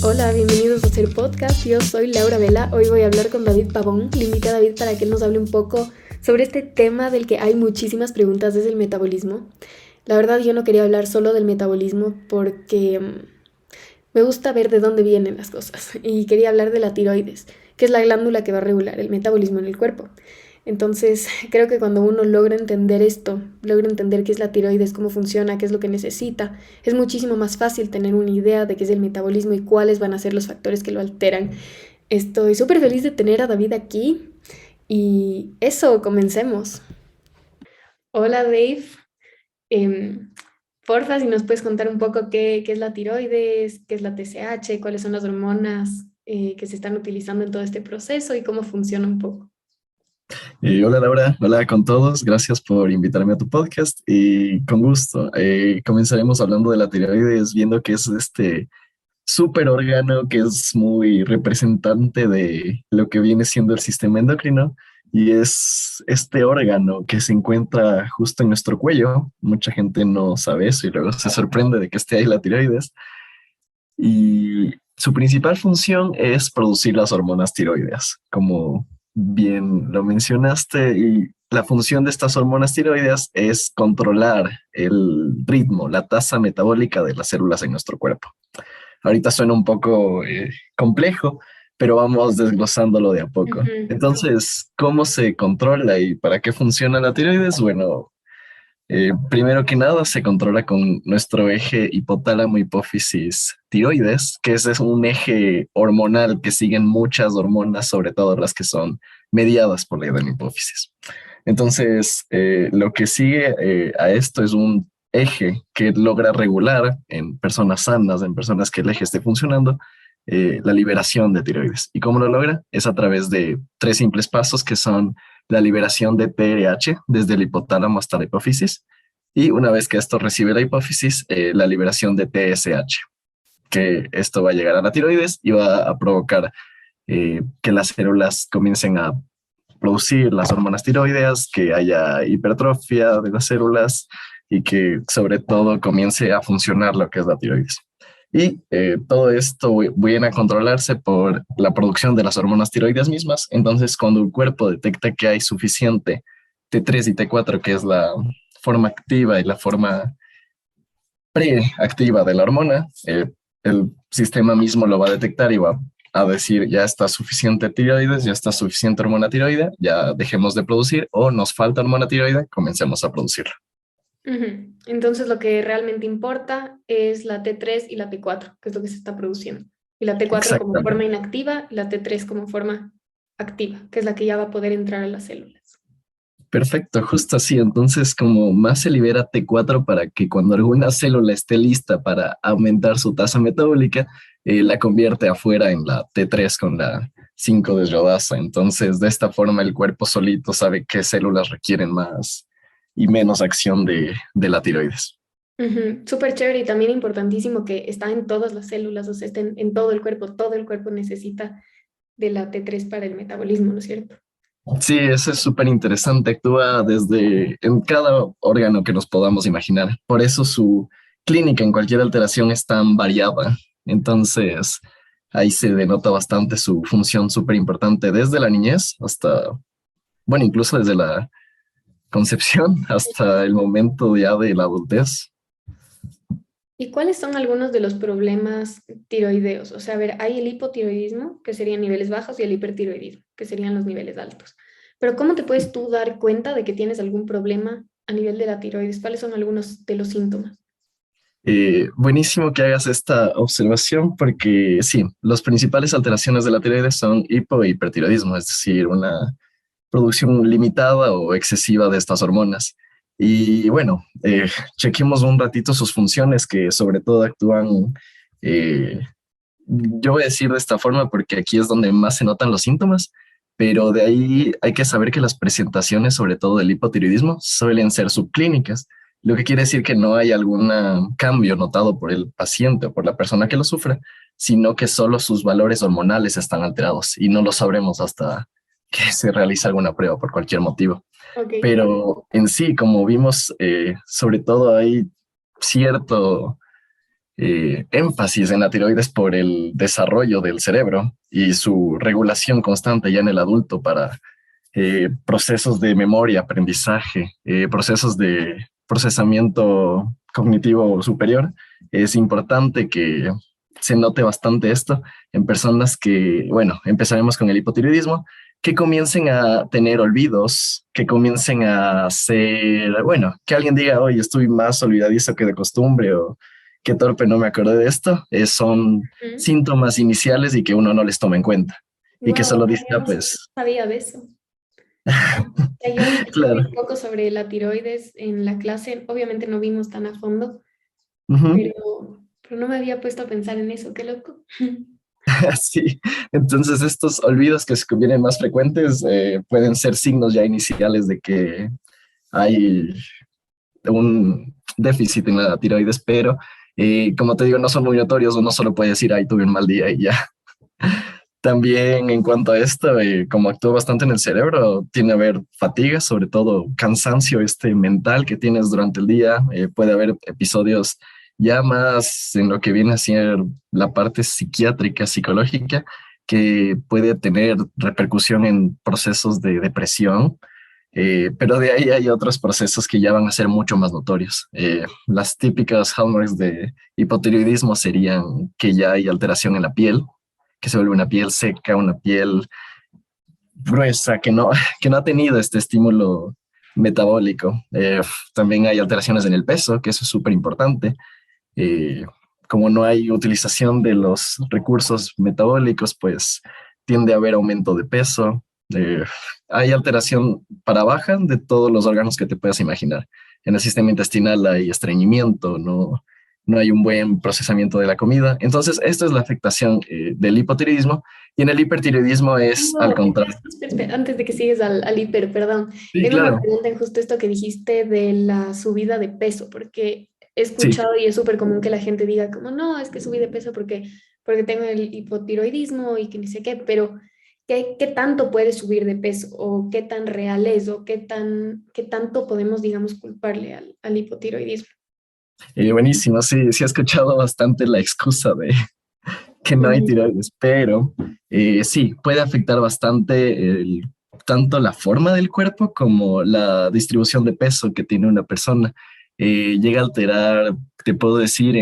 Hola, bienvenidos a Hacer Podcast. Yo soy Laura Vela. Hoy voy a hablar con David Pavón. Le invité a David para que él nos hable un poco sobre este tema del que hay muchísimas preguntas desde el metabolismo. La verdad, yo no quería hablar solo del metabolismo porque me gusta ver de dónde vienen las cosas y quería hablar de la tiroides, que es la glándula que va a regular el metabolismo en el cuerpo. Entonces, creo que cuando uno logra entender esto, logra entender qué es la tiroides, cómo funciona, qué es lo que necesita, es muchísimo más fácil tener una idea de qué es el metabolismo y cuáles van a ser los factores que lo alteran. Estoy súper feliz de tener a David aquí y eso, comencemos. Hola Dave. Em, Porfa, si nos puedes contar un poco qué es la tiroides, qué es la TSH, cuáles son las hormonas que se están utilizando en todo este proceso y cómo funciona un poco. Hola Laura, hola con todos, gracias por invitarme a tu podcast y con gusto. Comenzaremos hablando de la tiroides, viendo que es este súper órgano que es muy representante de lo que viene siendo el sistema endocrino y es este órgano que se encuentra justo en nuestro cuello. Mucha gente no sabe eso y luego se sorprende de que esté ahí la tiroides y su principal función es producir las hormonas tiroideas, como bien lo mencionaste, y la función de estas hormonas tiroideas es controlar el ritmo, la tasa metabólica de las células en nuestro cuerpo. Ahorita suena un poco complejo, pero vamos desglosándolo de a poco. Ujú. Entonces, ¿cómo se controla y para qué funciona la tiroides? Bueno, primero que nada, se controla con nuestro eje hipotálamo hipófisis tiroides, que es un eje hormonal que siguen muchas hormonas, sobre todo las que son mediadas por la hipófisis. Entonces, lo que sigue a esto es un eje que logra regular en personas sanas, en personas que el eje esté funcionando, la liberación de tiroides. ¿Y cómo lo logra? Es a través de tres simples pasos que son la liberación de TRH desde el hipotálamo hasta la hipófisis y una vez que esto recibe la hipófisis, la liberación de TSH, que esto va a llegar a la tiroides y va a provocar que las células comiencen a producir las hormonas tiroideas, que haya hipertrofia de las células y que sobre todo comience a funcionar lo que es la tiroides. Y todo esto viene a controlarse por la producción de las hormonas tiroides mismas. Entonces, cuando el cuerpo detecta que hay suficiente T3 y T4, que es la forma activa y la forma preactiva de la hormona, el sistema mismo lo va a detectar y va a decir, ya está suficiente tiroides, ya está suficiente hormona tiroide, ya dejemos de producir, o nos falta hormona tiroide, comencemos a producirla. Ujú. Entonces lo que realmente importa es la T3 y la T4, que es lo que se está produciendo. Y la T4 como forma Exactamente. inactiva y la T3 como forma activa, que es la que ya va a poder entrar a las células. Perfecto, justo así. Entonces, como más se libera T4 para que cuando alguna célula esté lista para aumentar su tasa metabólica, la convierte afuera en la T3 con la 5 desrodasa. Entonces, de esta forma, el cuerpo solito sabe qué células requieren más y menos acción de la tiroides. Ujú. Súper chévere y también importantísimo que está en todas las células, o sea, está en todo el cuerpo necesita de la T3 para el metabolismo, ¿no es cierto? Sí, eso es súper interesante. Actúa desde en cada órgano que nos podamos imaginar. Por eso su clínica en cualquier alteración es tan variada. Entonces, ahí se denota bastante su función súper importante desde la niñez hasta, bueno, incluso desde la concepción hasta el momento ya de la adultez. ¿Y cuáles son algunos de los problemas tiroideos? O sea, a ver, hay el hipotiroidismo, que serían niveles bajos, y el hipertiroidismo, que serían los niveles altos. Pero ¿cómo te puedes tú dar cuenta de que tienes algún problema a nivel de la tiroides? ¿Cuáles son algunos de los síntomas? Buenísimo que hagas esta observación porque sí, las principales alteraciones de la tiroides son hipo e hipertiroidismo, es decir, una producción limitada o excesiva de estas hormonas. Y bueno, chequemos un ratito sus funciones que sobre todo actúan, eh, yo voy a decir de esta forma porque aquí es donde más se notan los síntomas, pero de ahí hay que saber que las presentaciones, sobre todo del hipotiroidismo, suelen ser subclínicas, lo que quiere decir que no hay algún cambio notado por el paciente o por la persona que lo sufra, sino que solo sus valores hormonales están alterados y no lo sabremos hasta que se realiza alguna prueba por cualquier motivo. Ok. pero en sí, como vimos, sobre todo hay cierto énfasis en la tiroides por el desarrollo del cerebro y su regulación constante ya en el adulto para procesos de memoria, aprendizaje, procesos de procesamiento cognitivo superior. Es importante que se note bastante esto en personas que, bueno, empezaremos con el hipotiroidismo, que comiencen a tener olvidos, que comiencen a ser, bueno, que alguien diga, oye, estoy más olvidadizo que de costumbre o qué torpe, no me acordé de esto, son síntomas iniciales y que uno no les toma en cuenta y que Wow, solo dice, yo "Ah, no pues, sabía de eso. Ya yo estudié claro. un poco sobre la tiroides en la clase, obviamente no vimos tan a fondo, Ujú. pero no me había puesto a pensar en eso, qué loco. Sí, entonces estos olvidos que se vienen más frecuentes pueden ser signos ya iniciales de que hay un déficit en la tiroides, pero como te digo, no son muy notorios, uno solo puede decir, ay, tuve un mal día y ya. También en cuanto a esto, como actúa bastante en el cerebro, tiene a ver fatiga, sobre todo cansancio mental que tienes durante el día. Puede haber episodios ya más en lo que viene a ser la parte psiquiátrica, psicológica, que puede tener repercusión en procesos de depresión. Pero de ahí hay otros procesos que ya van a ser mucho más notorios. Las típicas hallmarks de hipotiroidismo serían que ya hay alteración en la piel, que se vuelve una piel seca, una piel gruesa, que no ha tenido este estímulo metabólico. También hay alteraciones en el peso, que eso es súper importante. Eh, Como no hay utilización de los recursos metabólicos, pues tiende a haber aumento de peso. Eh, Hay alteración para baja de todos los órganos que te puedas imaginar. En el sistema intestinal hay estreñimiento, no hay un buen procesamiento de la comida. Entonces, esto es la afectación del hipotiroidismo y en el hipertiroidismo es al contrario. Espera, antes de que sigues al hiper, perdón, Sí, tengo una claro. pregunta en justo esto que dijiste de la subida de peso, porque he Sí. escuchado y es súper común que la gente diga como, no, es que subí de peso porque tengo el hipotiroidismo y que ni sé qué, pero ¿qué tanto puede subir de peso o qué tan real es o qué tanto podemos, digamos, culparle al hipotiroidismo? Buenísimo. Sí, sí he escuchado bastante la excusa de que no hay Ujú. tiroides, pero sí, puede afectar bastante tanto la forma del cuerpo como la distribución de peso que tiene una persona. Llega a alterar, te puedo decir,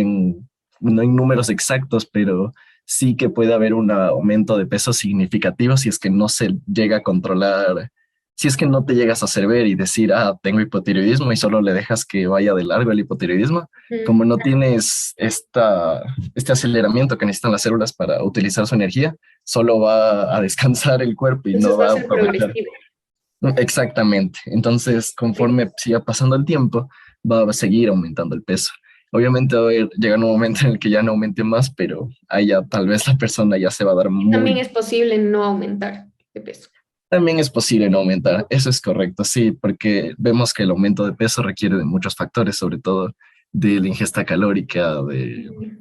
no en números exactos, pero sí que puede haber un aumento de peso significativo si es que no se llega a controlar, si es que no te llegas a hacer ver y decir, ah, tengo hipotiroidismo y solo le dejas que vaya de largo el hipotiroidismo, como Ujú. no tienes este aceleramiento que necesitan las células para utilizar su energía, solo va a descansar el cuerpo y no Entonces va a va a ser aprovechar. progresivo. Exactamente. Entonces, Ok. conforme siga pasando el tiempo, va a seguir aumentando el peso. Obviamente va a llegar un momento en el que ya no aumente más, pero ahí ya tal vez la persona ya se va a dar Y también muy... es posible no aumentar de peso. También es posible no aumentar, eso es correcto, sí, porque vemos que el aumento de peso requiere de muchos factores, sobre todo de la ingesta calórica, Ujú.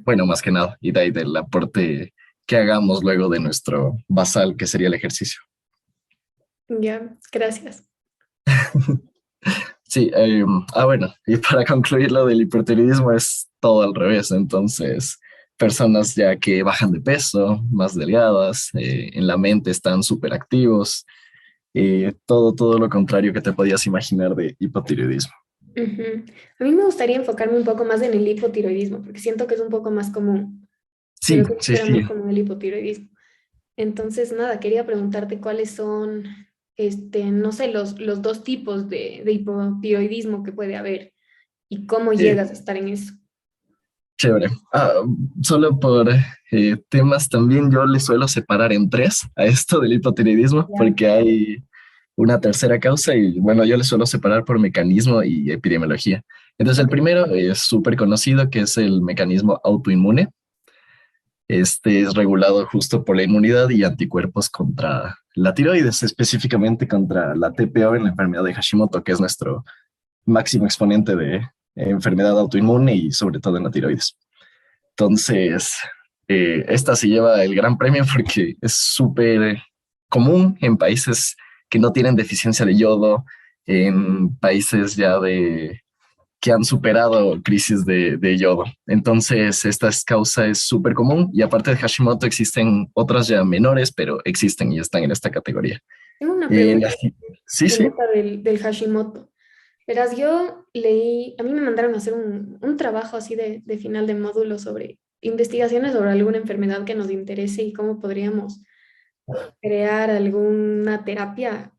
bueno, más que nada, y de ahí del aporte que hagamos luego de nuestro basal, que sería el ejercicio. Ya, gracias. Sí, bueno, y para concluir lo del hipertiroidismo es todo al revés, entonces personas ya que bajan de peso, más delgadas, en la mente están súper activos, todo lo contrario que te podías imaginar de hipotiroidismo. Ujú. A mí me gustaría enfocarme un poco más en el hipotiroidismo, porque siento que es un poco más común, Sí, pero creo sí, que era sí. más común el hipotiroidismo. Entonces, nada, quería preguntarte cuáles son, no sé, los dos tipos de hipotiroidismo que puede haber y cómo eh, llegas a estar en eso. Chévere. Solo por temas también yo le suelo separar en tres a esto del hipotiroidismo, Ya. porque hay una tercera causa y bueno, yo le suelo separar por mecanismo y epidemiología. Entonces el Ok. primero es súper conocido, que es el mecanismo autoinmune. Este es regulado justo por la inmunidad y anticuerpos contra la tiroides, específicamente contra la TPO en la enfermedad de Hashimoto, que es nuestro máximo exponente de enfermedad autoinmune y sobre todo en la tiroides. Entonces, esta se lleva el gran premio porque es súper común en países que no tienen deficiencia de yodo, en países ya que han superado crisis de yodo. Entonces, esta causa es súper común y aparte de Hashimoto existen otras ya menores, pero existen y están en esta categoría. Tengo una Eh, pregunta la- sí, en sí. esta del Hashimoto. Verás, yo leí, a mí me mandaron a hacer un trabajo así de final de módulo sobre investigaciones sobre alguna enfermedad que nos interese y cómo podríamos crear alguna terapia.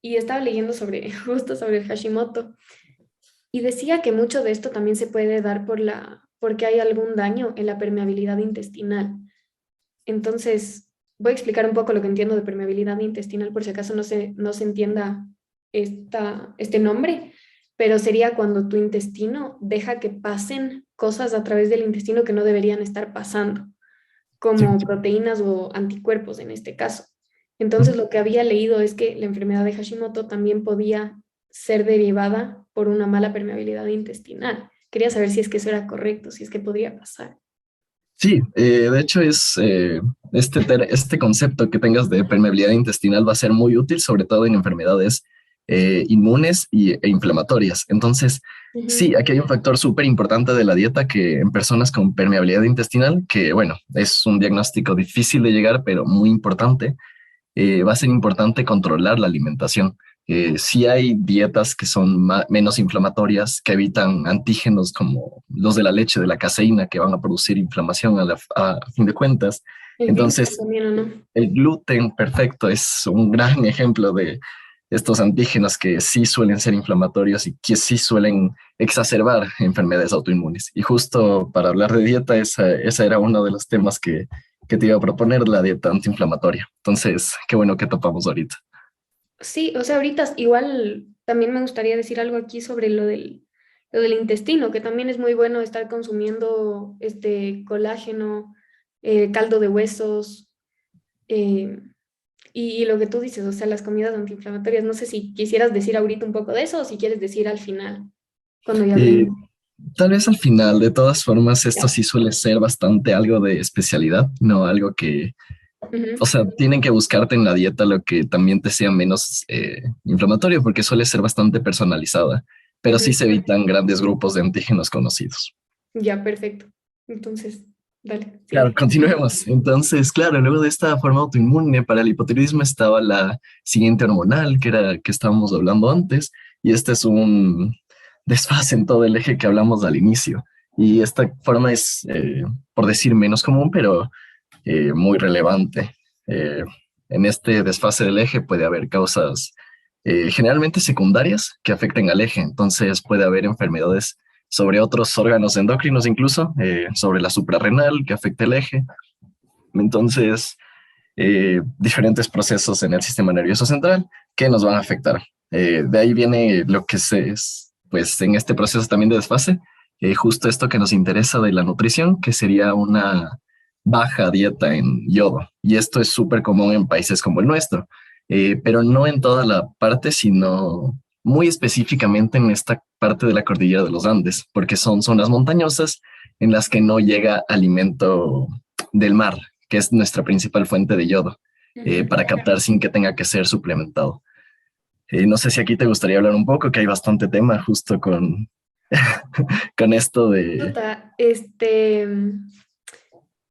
Y estaba leyendo sobre, justo sobre el Hashimoto. Y decía que mucho de esto también se puede dar porque hay algún daño en la permeabilidad intestinal. Entonces, voy a explicar un poco lo que entiendo de permeabilidad intestinal por si acaso no se entienda este nombre, pero sería cuando tu intestino deja que pasen cosas a través del intestino que no deberían estar pasando, Sí. como proteínas o anticuerpos en este caso. Entonces, lo que había leído es que la enfermedad de Hashimoto también podía ser derivada por una mala permeabilidad intestinal. Quería saber si es que eso era correcto, si es que podría pasar. Sí, de hecho este concepto que tengas de permeabilidad intestinal va a ser muy útil, sobre todo en enfermedades inmunes e inflamatorias. Entonces, sí, Ujú. aquí hay un factor súper importante de la dieta que en personas con permeabilidad intestinal, que bueno, es un diagnóstico difícil de llegar, pero muy importante, va a ser importante controlar la alimentación. Sí hay dietas que son menos inflamatorias, que evitan antígenos como los de la leche, de la caseína, que van a producir inflamación a fin de cuentas. El gluten Entonces, también, ¿o no? el gluten, perfecto, es un gran ejemplo de estos antígenos que sí suelen ser inflamatorios y que sí suelen exacerbar enfermedades autoinmunes. Y justo para hablar de dieta, esa era uno de los temas que te iba a proponer, la dieta antiinflamatoria. Entonces, qué bueno que topamos ahorita. Sí, o sea, ahorita igual también me gustaría decir algo aquí sobre lo del intestino, que también es muy bueno estar consumiendo este colágeno, caldo de huesos, eh, y lo que tú dices, o sea, las comidas antiinflamatorias. No sé si quisieras decir ahorita un poco de eso o si quieres decir al final, cuando ya Eh, hablemos. Tal vez al final, de todas formas, esto Ya. sí suele ser bastante algo de especialidad, no algo que, o Ujú, sea, tienen que buscarte en la dieta lo que también te sea menos inflamatorio, porque suele ser bastante personalizada, pero sí ujú. se evitan grandes grupos de antígenos conocidos. Ya, perfecto. Entonces, dale, Claro, sigue. continuemos. Entonces, claro, luego de esta forma autoinmune para el hipotiroidismo estaba la siguiente hormonal, que era que estábamos hablando antes, y este es un desfase en todo el eje que hablamos al inicio. Y esta forma es, por decir, menos común, pero muy relevante. Eh, en este desfase del eje puede haber causas generalmente secundarias que afecten al eje, entonces puede haber enfermedades sobre otros órganos endocrinos incluso, sobre la suprarrenal que afecta el eje. Entonces, diferentes procesos en el sistema nervioso central que nos van a afectar. De ahí viene lo que pues en este proceso también de desfase, justo esto que nos interesa de la nutrición, que sería una baja dieta en yodo. Y esto es súper común en países como el nuestro, pero no en toda la parte, sino muy específicamente en esta parte de la cordillera de los Andes, porque son zonas montañosas en las que no llega alimento del mar, que es nuestra principal fuente de yodo, Ujú. para captar sin que tenga que ser suplementado. No sé si aquí te gustaría hablar un poco, que hay bastante tema justo con esto de... Chuta,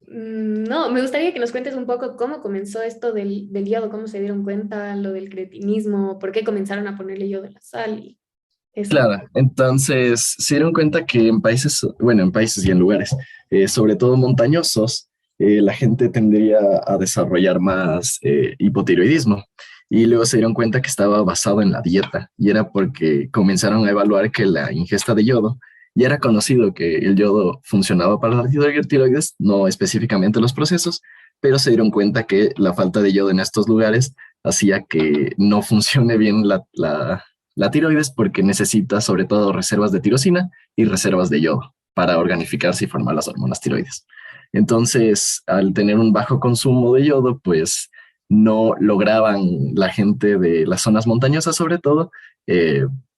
no, me gustaría que nos cuentes un poco cómo comenzó esto del yodo, cómo se dieron cuenta, lo del cretinismo, por qué comenzaron a ponerle yodo a la sal y eso. Claro, entonces se dieron cuenta que en países, bueno, en países y en lugares, sobre todo montañosos, la gente tendría a desarrollar más hipotiroidismo. Y luego se dieron cuenta que estaba basado en la dieta y era porque comenzaron a evaluar que la ingesta de yodo, ya era conocido que el yodo funcionaba para la tiroides, no específicamente los procesos, pero se dieron cuenta que la falta de yodo en estos lugares hacía que no funcione bien la tiroides porque necesita sobre todo reservas de tirosina y reservas de yodo para organificarse y formar las hormonas tiroides. Entonces, al tener un bajo consumo de yodo, pues no lograban la gente de las zonas montañosas, sobre todo,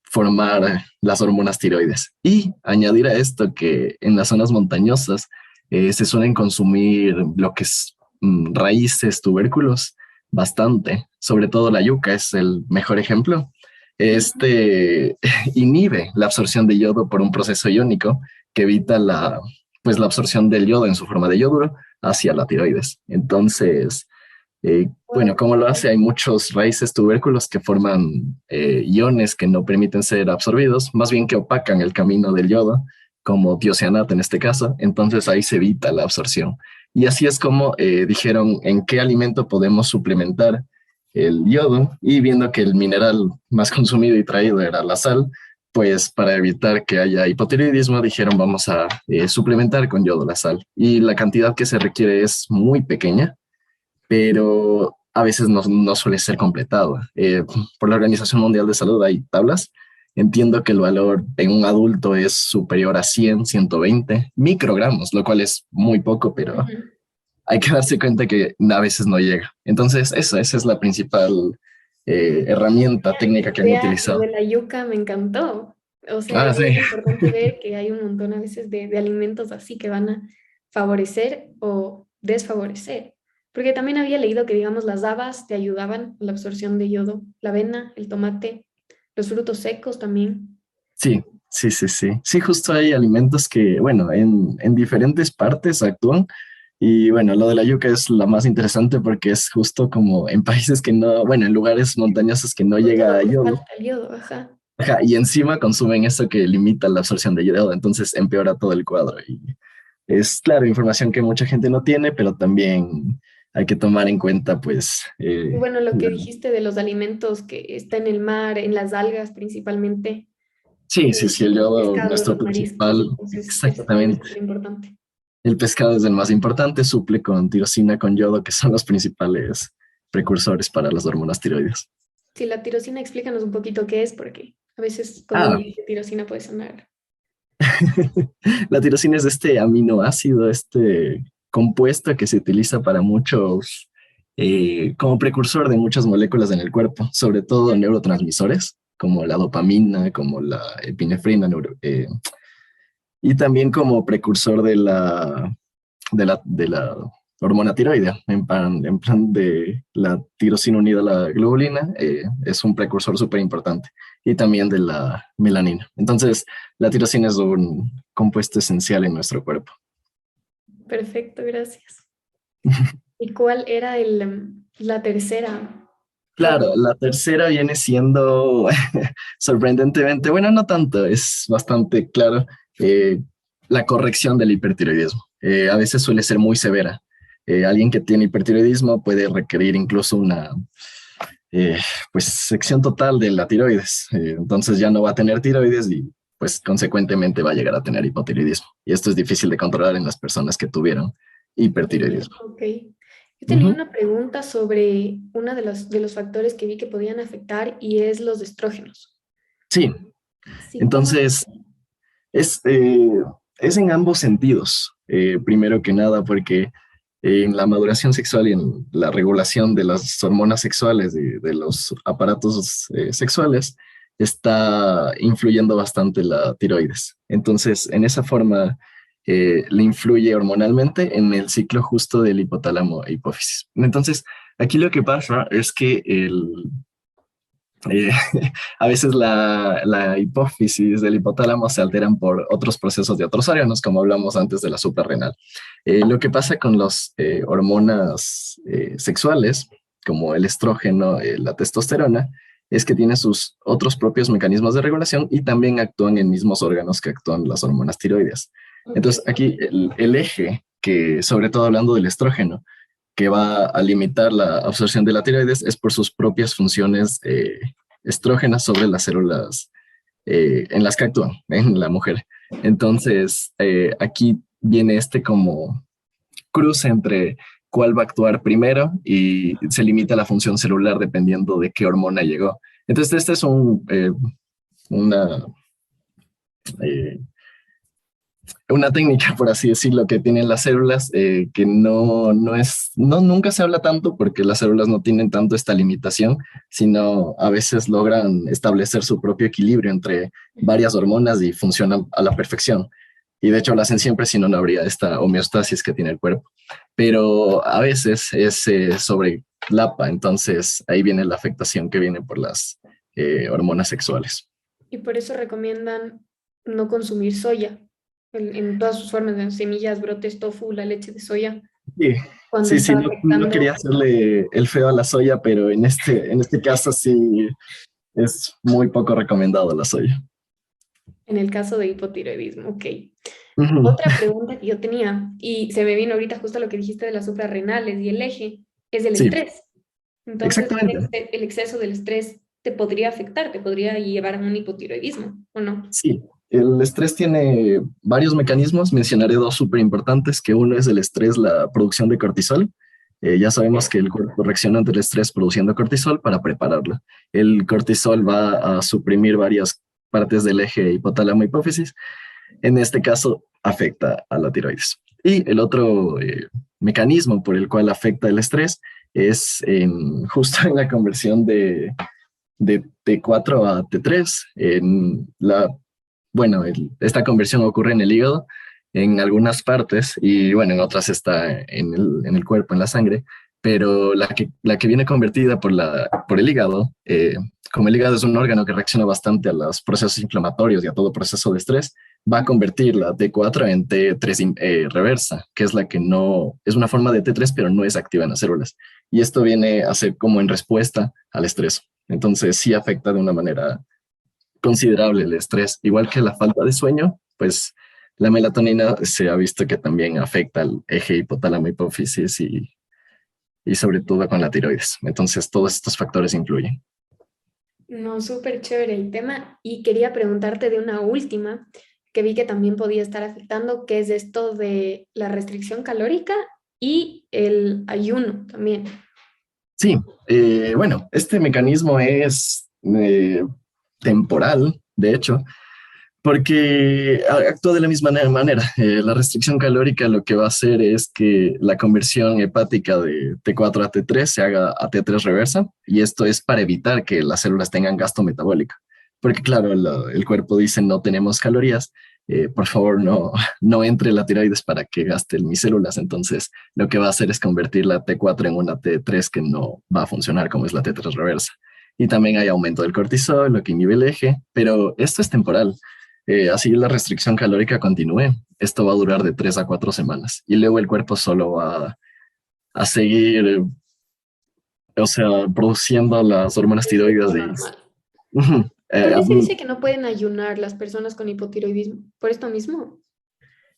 formar las hormonas tiroides. Y añadir a esto que en las zonas montañosas se suelen consumir lo que es raíces, tubérculos, bastante. Sobre todo la yuca es el mejor ejemplo este inhibe la absorción de yodo por un proceso iónico que evita pues, la absorción del yodo en su forma de yoduro hacia la tiroides. Entonces, bueno, Wow. ¿cómo lo hace? Hay muchos raíces tubérculos que forman iones que no permiten ser absorbidos, más bien que opacan el camino del yodo, como tiocianato en este caso, entonces ahí se evita la absorción. Y así es como dijeron en qué alimento podemos suplementar el yodo, y viendo que el mineral más consumido y traído era la sal, pues para evitar que haya hipotiroidismo dijeron vamos a suplementar con yodo la sal. Y la cantidad que se requiere es muy pequeña, pero a veces no suele ser completado. Por la Organización Mundial de Salud hay tablas. Entiendo que el valor en un adulto es superior a 100, 120 microgramos, lo cual es muy poco, pero Ujú. hay que darse cuenta que a veces no llega. Entonces, esa es la principal herramienta técnica que han Vea, lo utilizado. de la yuca me encantó. O sea, Ah, es sí. importante ver que hay un montón a veces de alimentos así que van a favorecer o desfavorecer. Porque también había leído que, digamos, las habas te ayudaban a la absorción de yodo, la avena, el tomate, los frutos secos también. Sí, sí, sí, sí. Sí, justo hay alimentos que, bueno, en diferentes partes actúan. Y bueno, lo de la yuca es la más interesante porque es justo como en países que no, bueno, en lugares montañosos que no Justo llega a donde yodo. falta el yodo, ajá. Ajá, y encima consumen eso que limita la absorción de yodo, entonces empeora todo el cuadro. Y es, claro, información que mucha gente no tiene, pero también hay que tomar en cuenta, pues, Y bueno, lo que dijiste de los alimentos que está en el mar, en las algas principalmente, sí, sí, sí, el yodo, pescado, nuestro los mariscos, principal, entonces eso también es exactamente. súper importante. El pescado es el más importante, suple con tirosina, con yodo, que son los principales precursores para las hormonas tiroides. Sí, la tirosina, explícanos un poquito qué es, porque a veces cuando uno Ah, dice tirosina puede sonar. la tirosina es este aminoácido, este compuesto que se utiliza para muchos, como precursor de muchas moléculas en el cuerpo, sobre todo Ujú. neurotransmisores, como la dopamina, como la epinefrina, y también como precursor de la hormona tiroidea, en plan de la tirosina unida a la globulina, es un precursor súper importante, y también de la melanina. Entonces, la tirosina es un compuesto esencial en nuestro cuerpo. Perfecto, gracias. ¿Y cuál era la tercera? Claro, la tercera viene siendo sorprendentemente, bueno, no tanto, es bastante claro, eh, la corrección del hipertiroidismo. A veces suele ser muy severa. Alguien que tiene hipertiroidismo puede requerir incluso una eh, pues sección total de la tiroides. Entonces ya no va a tener tiroides y pues consecuentemente va a llegar a tener hipotiroidismo. Y esto es difícil de controlar en las personas que tuvieron hipertiroidismo. Ok. Yo tenía Ujú. una pregunta sobre uno de los factores que vi que podían afectar y es los estrógenos. Sí, Sí, ¿cómo es? entonces es, eh, es en ambos sentidos. Primero que nada, porque en la maduración sexual y en la regulación de las hormonas sexuales y de los aparatos sexuales está influyendo bastante la tiroides. Entonces, en esa forma, le influye hormonalmente en el ciclo justo del hipotálamo e hipófisis. Entonces, aquí lo que pasa es que eh, a veces la hipófisis del hipotálamo se alteran por otros procesos de otros órganos, como hablamos antes de la suprarrenal. Lo que pasa con las hormonas sexuales, como el estrógeno, la testosterona, es que tienen sus otros propios mecanismos de regulación y también actúan en mismos órganos que actúan las hormonas tiroides. Ok. Entonces, aquí el eje, que sobre todo hablando del estrógeno, que va a limitar la absorción de la tiroides es por sus propias funciones estrógenas sobre las células en las que actúan en la mujer. Entonces, aquí viene este como cruce entre cuál va a actuar primero y se limita la función celular dependiendo de qué hormona llegó. Entonces, este es una, eh, una técnica, por así decirlo, que tienen las células, que nunca se habla tanto porque las células no tienen tanto esta limitación, sino a veces logran establecer su propio equilibrio entre varias hormonas y funcionan a la perfección. Y de hecho lo hacen siempre, si no, no habría esta homeostasis que tiene el cuerpo. Pero a veces es sobrelapa, entonces ahí viene la afectación que viene por las hormonas sexuales. Y por eso recomiendan no consumir soya en todas sus formas, en semillas, brotes, tofu, la leche de soya, Sí, cuando sí, está sí, no, no quería afectando, hacerle el feo a la soya, pero en este caso sí es muy poco recomendado la soya. en el caso de hipotiroidismo. Ok. Ujú. Otra pregunta que yo tenía, y se me vino ahorita justo lo que dijiste de las suprarrenales y el eje, es el Sí, estrés. Entonces, exactamente. el exceso del estrés te podría afectar, te podría llevar a un hipotiroidismo, ¿o no? Sí, el estrés tiene varios mecanismos. Mencionaré dos súper importantes, que uno es el estrés, la producción de cortisol. Ya sabemos que el cuerpo reacciona ante el estrés produciendo cortisol para prepararlo. El cortisol va a suprimir varias partes del eje hipotálamo hipófisis. En este caso, afecta a la tiroides. Y el otro mecanismo por el cual afecta el estrés es justo en la conversión de T4 a T3. Bueno, esta conversión ocurre en el hígado, en algunas partes, y bueno, en otras está en el cuerpo, en la sangre, pero la que viene convertida por el hígado, como el hígado es un órgano que reacciona bastante a los procesos inflamatorios y a todo proceso de estrés, va a convertir la T4 en T3 reversa, que es la que no, es una forma de T3, pero no es activa en las células. Y esto viene a ser como en respuesta al estrés. Entonces sí afecta de una manera considerable el estrés, igual que la falta de sueño, pues la melatonina se ha visto que también afecta al eje hipotálamo hipófisis y sobre todo con la tiroides. Entonces todos estos factores influyen. No, súper chévere el tema. Y quería preguntarte de una última que vi que también podía estar afectando, que es esto de la restricción calórica y el ayuno también. Sí, bueno, este mecanismo es temporal, de hecho, porque actúa de la misma manera. La restricción calórica lo que va a hacer es que la conversión hepática de T4 a T3 se haga a T3 reversa, y esto es para evitar que las células tengan gasto metabólico. Porque claro, el cuerpo dice no tenemos calorías, por favor no entre la tiroides para que gaste mis células. Entonces lo que va a hacer es convertir la T4 en una T3 que no va a funcionar como es la T3 reversa. Y también hay aumento del cortisol, lo que inhibe el eje, pero esto es temporal. Así la restricción calórica continúe, esto va a durar de 3 a 4 semanas y luego el cuerpo solo va a seguir, o sea, produciendo las hormonas El tiroides ciclo de... normal. Ujú. ¿Por qué se dice que no pueden ayunar las personas con hipotiroidismo? ¿Por esto mismo?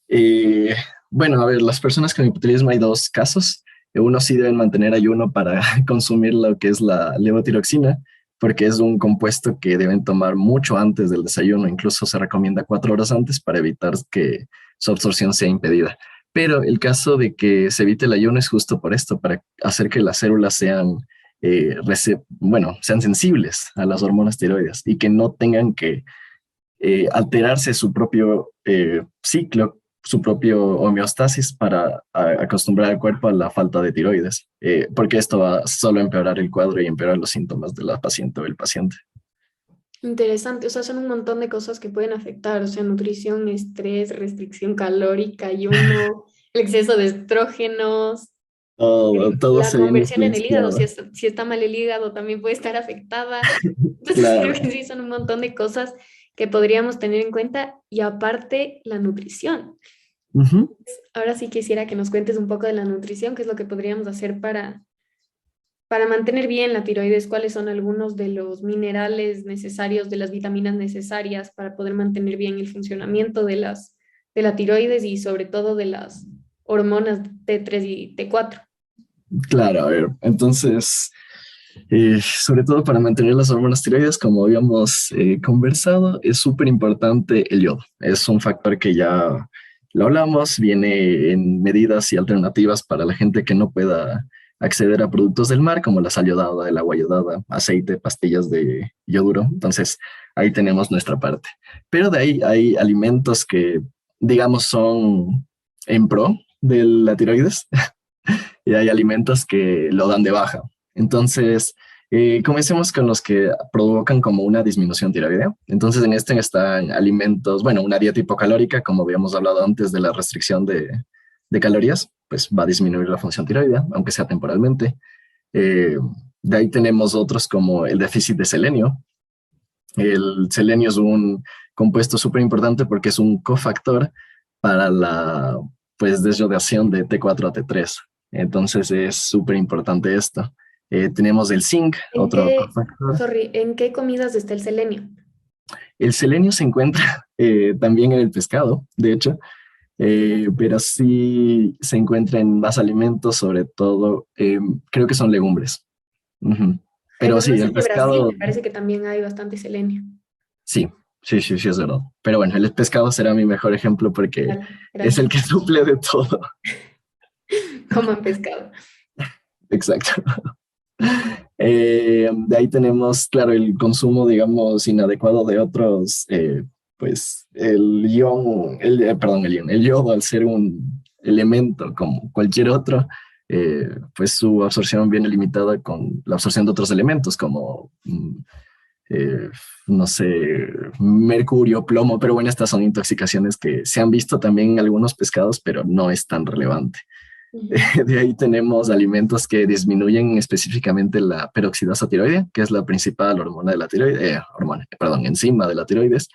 Eh, bueno, a ver, las personas con hipotiroidismo hay dos casos. Uno sí deben mantener ayuno para consumir lo que es la levotiroxina, porque es un compuesto que deben tomar mucho antes del desayuno. Incluso se recomienda 4 horas antes para evitar que su absorción sea impedida. Pero el caso de que se evite el ayuno es justo por esto, para hacer que las células sean, bueno, sean sensibles a las hormonas tiroides y que no tengan que alterarse su propio ciclo, su propio homeostasis para acostumbrar al cuerpo a la falta de tiroides, porque esto va solo a empeorar el cuadro y empeorar los síntomas de la paciente o el paciente. Interesante, o sea, son un montón de cosas que pueden afectar, o sea, nutrición, estrés, restricción calórica, ayuno, el exceso de estrógenos, Todo la se viene conversión en el hígado, influenciado. si está mal el hígado también puede estar afectada. Entonces, creo Claro. que sí, son un montón de cosas que podríamos tener en cuenta y aparte la nutrición. Ujú. Ahora sí quisiera que nos cuentes un poco de la nutrición, qué es lo que podríamos hacer para mantener bien la tiroides, cuáles son algunos de los minerales necesarios, de las vitaminas necesarias para poder mantener bien el funcionamiento de la tiroides y sobre todo de las hormonas T3 y T4. Claro, a ver, entonces, sobre todo para mantener las hormonas tiroides, como habíamos conversado, es súper importante el yodo. Es un factor que ya lo hablamos, viene en medidas y alternativas para la gente que no pueda acceder a productos del mar, como la sal yodada, el agua yodada, aceite, pastillas de yoduro. Entonces, ahí tenemos nuestra parte. Pero de ahí hay alimentos que, digamos, son en pro de la tiroides y hay alimentos que lo dan de baja. Entonces, comencemos con los que provocan como una disminución tiroidea. Entonces, en este están alimentos, bueno, una dieta hipocalórica, como habíamos hablado antes de la restricción de calorías, pues va a disminuir la función tiroidea, aunque sea temporalmente. Eh, de ahí tenemos otros como el déficit de selenio. El selenio es un compuesto súper importante porque es un cofactor para la pues, desyodación de T4 a T3. Entonces es súper importante esto. Tenemos el zinc, ¿En otro qué, cofactor. sorry, en qué comidas está el selenio? El selenio se encuentra también en el pescado, de hecho, pero sí se encuentra en más alimentos, sobre todo, creo que son legumbres. Ujú. Ay, Pero bueno, sí, es el que Brasil pescado, me parece que también hay bastante selenio. sí, sí, es verdad. Pero bueno, el pescado será mi mejor ejemplo porque Vale, es el gracias. que suple de todo. Coman pescado. Exacto. De ahí tenemos, claro, el consumo, digamos, inadecuado de otros, pues el ion, perdón, el yodo, al ser un elemento como cualquier otro, pues su absorción viene limitada con la absorción de otros elementos como, eh, no sé, mercurio, plomo, pero bueno, estas son intoxicaciones que se han visto también en algunos pescados, pero no es tan relevante. Ujú. De ahí tenemos alimentos que disminuyen específicamente la peroxidasa tiroidea, que es la principal hormona de la tiroides, perdón, enzima de la tiroides.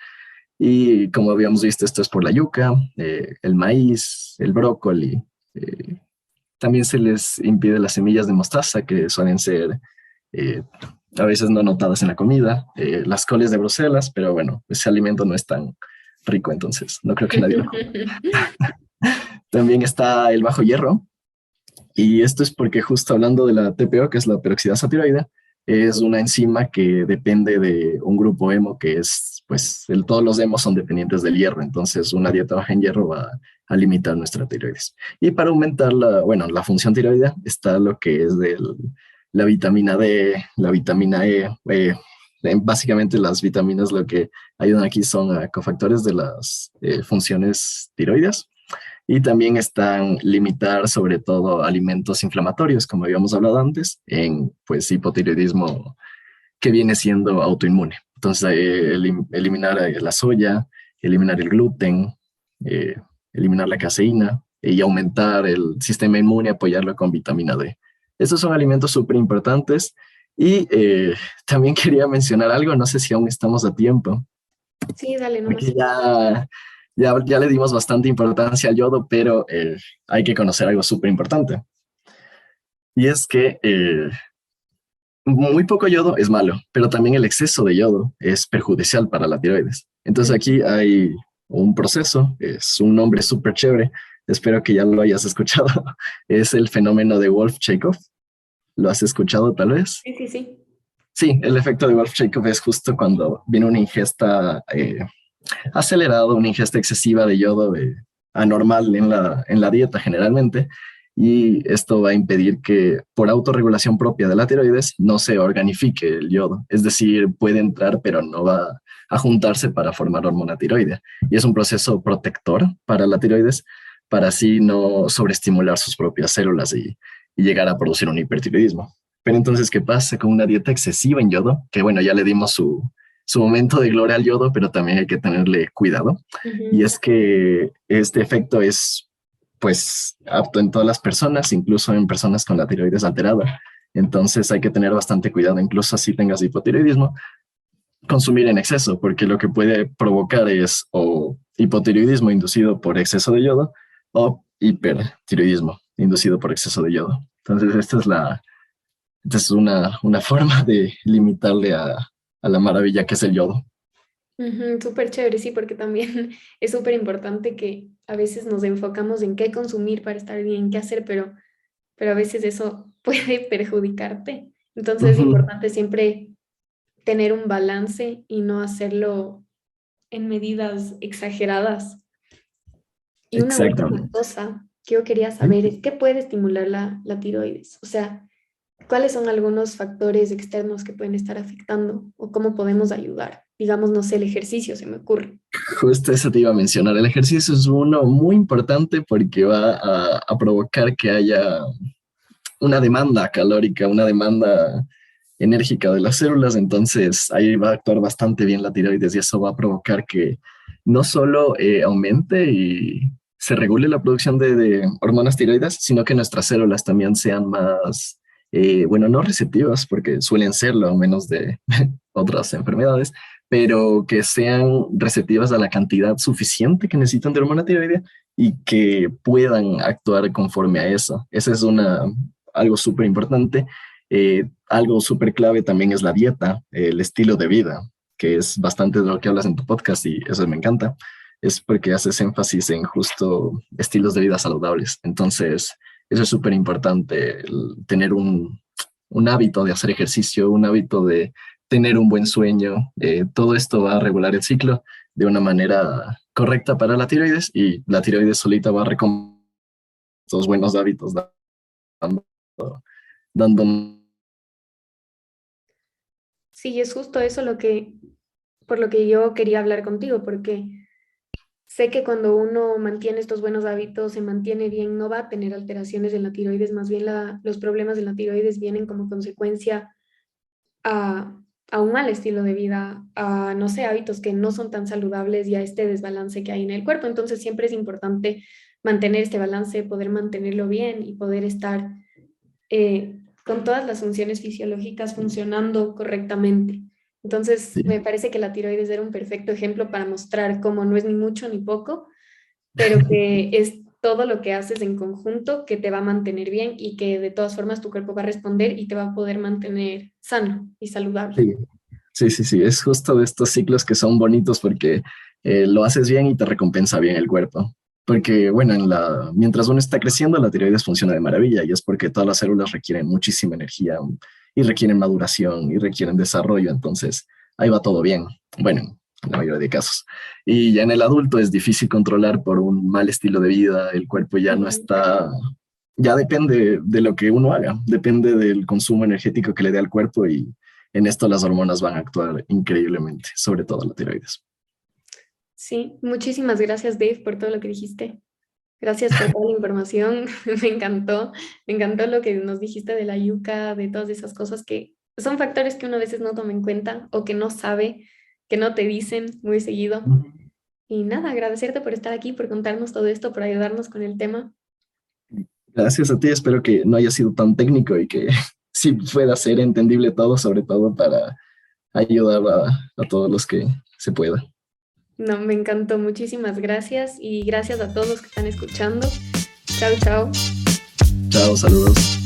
Y como habíamos visto, esto es por la yuca, el maíz, el brócoli. eh, También se les impide las semillas de mostaza, que suelen ser eh, a veces no notadas en la comida, las coles de Bruselas, pero bueno, ese alimento no es tan rico, entonces no creo que nadie lo coma. También está el bajo hierro, y esto es porque justo hablando de la TPO, que es la peroxidasa tiroidea, es una enzima que depende de un grupo hemo que es, pues, todos los hemos son dependientes del hierro, entonces una dieta baja en hierro va a limitar nuestra tiroides. Y para aumentar la función tiroidea está lo que es la vitamina D, la vitamina E. Básicamente las vitaminas lo que ayudan aquí son a cofactores de las funciones tiroides, y también están limitar sobre todo alimentos inflamatorios, como habíamos hablado antes, en pues hipotiroidismo que viene siendo autoinmune. Entonces, eliminar la soya, eliminar el gluten, eh, eliminar la caseína y aumentar el sistema inmune, apoyarlo con vitamina D. Estos son alimentos súper importantes. Y también quería mencionar algo, no sé si aún estamos a tiempo, Sí, dale porque nomás. ya le dimos bastante importancia al yodo, pero hay que conocer algo súper importante. Y es que muy poco yodo es malo, pero también el exceso de yodo es perjudicial para la tiroides. Entonces Ujú. aquí hay un proceso, es un nombre súper chévere, espero que ya lo hayas escuchado, es el fenómeno de Wolff-Chaikoff. ¿Lo has escuchado tal vez? Sí, sí, sí. Sí, el efecto de Wolff-Chaikoff es justo cuando viene una ingesta acelerado, una ingesta excesiva de yodo anormal en la dieta generalmente, y esto va a impedir que por autorregulación propia de la tiroides no se organifique el yodo, es decir, puede entrar pero no va a juntarse para formar hormona tiroidea, y es un proceso protector para la tiroides para así no sobreestimular sus propias células y llegar a producir un hipertiroidismo. Pero entonces, ¿qué pasa con una dieta excesiva en yodo? Que bueno, ya le dimos su momento de gloria al yodo, pero también hay que tenerle cuidado. Y Ujú. es que este efecto es, pues, apto en todas las personas, incluso en personas con la tiroides alterada. Entonces hay que tener bastante cuidado, incluso si tengas hipotiroidismo, consumir en exceso, porque lo que puede provocar es o hipotiroidismo inducido por exceso de yodo o hipertiroidismo inducido por exceso de yodo. Entonces esta es una forma de limitarle a la maravilla que es el yodo. Ujú, súper chévere, sí, porque también es súper importante que a veces nos enfocamos en qué consumir para estar bien, qué hacer, pero a veces eso puede perjudicarte. Entonces es Ujú. importante siempre tener un balance y no hacerlo en medidas exageradas. Y una última Exactamente. cosa que yo quería ¿Sí? saber es qué puede estimular la tiroides. O sea, ¿cuáles son algunos factores externos que pueden estar afectando o cómo podemos ayudar? Digamos, no sé, el ejercicio se me ocurre. Justo eso te iba a mencionar. El ejercicio es uno muy importante porque va a provocar que haya una demanda calórica, una demanda enérgica de las células, entonces ahí va a actuar bastante bien la tiroides y eso va a provocar que no solo aumente y se regule la producción de hormonas tiroides, sino que nuestras células también sean más, bueno, no receptivas, porque suelen serlo, a menos de otras enfermedades, pero que sean receptivas a la cantidad suficiente que necesitan de hormona tiroidea y que puedan actuar conforme a eso. Esa es algo súper importante. Algo súper clave también es la dieta, el estilo de vida, que es bastante de lo que hablas en tu podcast y eso me encanta. Es porque haces énfasis en justo estilos de vida saludables. Entonces, eso es súper importante, tener un hábito de hacer ejercicio, un hábito de tener un buen sueño. Todo esto va a regular el ciclo de una manera correcta para la tiroides y la tiroides solita va a recompensar estos buenos hábitos dando, dando. Sí, es justo eso por lo que yo quería hablar contigo, porque sé que cuando uno mantiene estos buenos hábitos, se mantiene bien, no va a tener alteraciones en la tiroides, más bien los problemas de la tiroides vienen como consecuencia a, a un mal estilo de vida, a, no sé, hábitos que no son tan saludables y a este desbalance que hay en el cuerpo. Entonces siempre es importante mantener este balance, poder mantenerlo bien y poder estar con todas las funciones fisiológicas funcionando correctamente. Entonces, Sí, me parece que la tiroides era un perfecto ejemplo para mostrar cómo no es ni mucho ni poco, pero que es todo lo que haces en conjunto que te va a mantener bien y que de todas formas tu cuerpo va a responder y te va a poder mantener sano y saludable. sí, sí, sí, sí, es justo de estos ciclos que son bonitos porque lo haces bien y te recompensa bien el cuerpo. Porque, bueno, mientras uno está creciendo, la tiroides funciona de maravilla y es porque todas las células requieren muchísima energía y requieren maduración y requieren desarrollo. Entonces, ahí va todo bien. Bueno, en la mayoría de casos. Y ya en el adulto es difícil controlar por un mal estilo de vida, el cuerpo ya no Ujú. está, ya depende de lo que uno haga, depende del consumo energético que le dé al cuerpo y en esto las hormonas van a actuar increíblemente, sobre todo la tiroides. Sí, muchísimas gracias, Dave, por todo lo que dijiste. Gracias por toda la información. Me encantó lo que nos dijiste de la yuca, de todas esas cosas que son factores que uno a veces no toma en cuenta o que no sabe, que no te dicen muy seguido. Y nada, agradecerte por estar aquí, por contarnos todo esto, por ayudarnos con el tema. Gracias a ti, espero que no haya sido tan técnico y que sí pueda ser entendible todo, sobre todo para ayudar a todos los que se pueda. No, me encantó. Muchísimas gracias y gracias a todos los que están escuchando. Chao, chao. Chao, saludos.